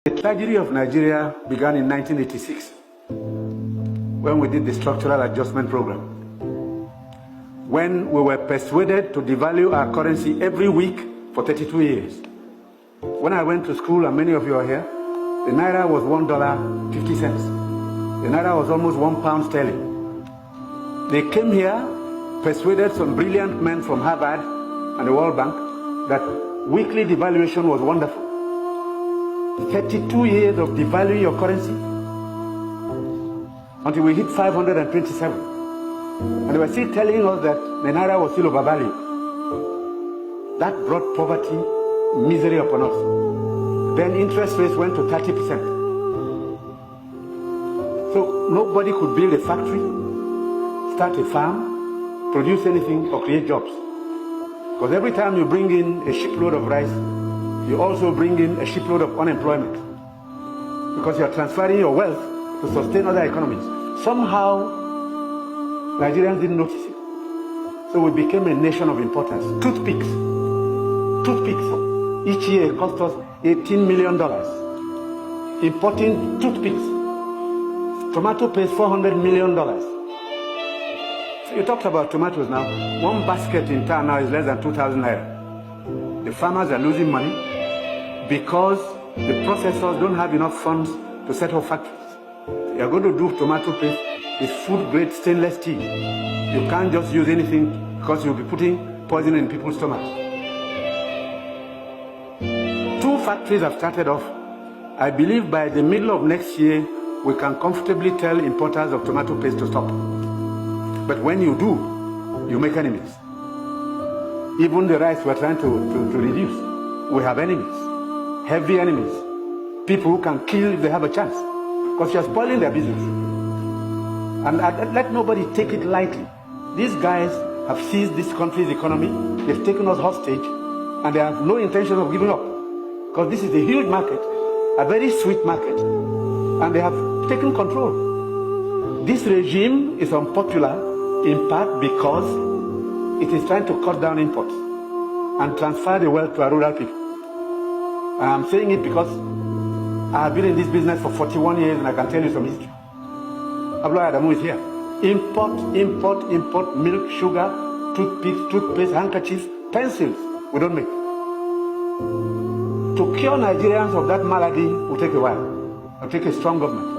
The tragedy of Nigeria began in 1986 when we did the structural adjustment program. When we were persuaded to devalue our currency every week for 32 years. When I went to school, and many of you are here, the Naira was $1.50. The Naira was almost £1 sterling. They came here, persuaded some brilliant men from Harvard and the World Bank that weekly devaluation was wonderful. 32 years of devaluing your currency until we hit 527. And they were still telling us that the Naira was still overvalued. That brought poverty, misery upon us. Then interest rates went to 30%. So nobody could build a factory, start a farm, produce anything or create jobs. Because every time you bring in a shipload of rice, you also bring in a shipload of unemployment. Because you are transferring your wealth to sustain other economies. Somehow, Nigerians didn't notice it. So we became a nation of importance. Toothpicks. Each year it cost us $18 million. Importing toothpicks. Tomato paste, $400 million. So you talked about tomatoes now. One basket in town now is less than 2,000 naira. The farmers are losing money because the processors don't have enough funds to set up factories. You are going to do tomato paste with food-grade stainless steel. You can't just use anything because you'll be putting poison in people's stomachs. 2 factories have started off. I believe by the middle of next year, we can comfortably tell importers of tomato paste to stop. But when you do, you make enemies. Even the rice we're trying to reduce, we have enemies, heavy enemies, people who can kill if they have a chance, because you're spoiling their business. And let nobody take it lightly. These guys have seized this country's economy, they've taken us hostage, and they have no intention of giving up, because this is a huge market, a very sweet market, and they have taken control. This regime is unpopular in part because it is trying to cut down imports and transfer the wealth to our rural people. And I'm saying it because I have been in this business for 41 years and I can tell you some history. Abdullah Adamu is here. Import, milk, sugar, toothpicks, toothpaste, handkerchiefs, pencils, we don't make. To cure Nigerians of that malady will take a while. It will take a strong government.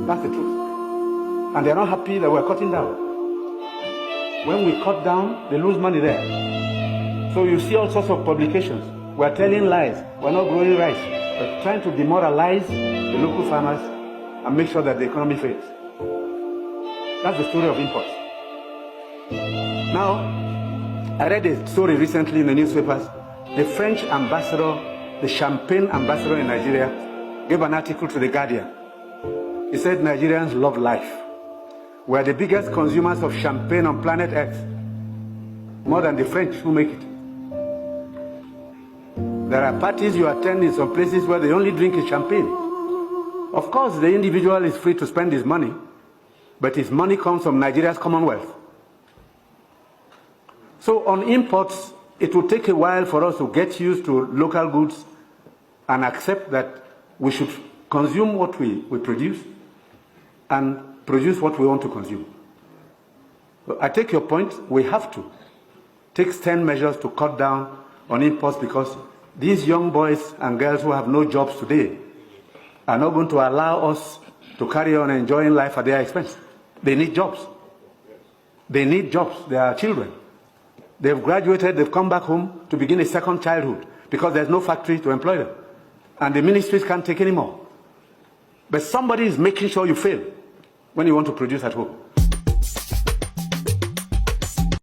That's the truth. And they're not happy that we're cutting down. When we cut down, they lose money there. So you see all sorts of publications. We're telling lies. We're not growing rice. We're trying to demoralize the local farmers and make sure that the economy fails. That's the story of imports. Now, I read a story recently in the newspapers. The French ambassador, the champagne ambassador in Nigeria, gave an article to The Guardian. He said Nigerians love life. We are the biggest consumers of champagne on planet Earth, more than the French who make it. There are parties you attend in some places where they only drink champagne. Of course, the individual is free to spend his money, but his money comes from Nigeria's commonwealth. So on imports, it will take a while for us to get used to local goods and accept that we should consume what we produce and produce what we want to consume. I take your point. We have to take 10 measures to cut down on imports because these young boys and girls who have no jobs today are not going to allow us to carry on enjoying life at their expense. They need jobs. They need jobs. They are children. They've graduated, they've come back home to begin a second childhood because there's no factory to employ them. And the ministries can't take any more. But somebody is making sure you fail when you want to produce at home.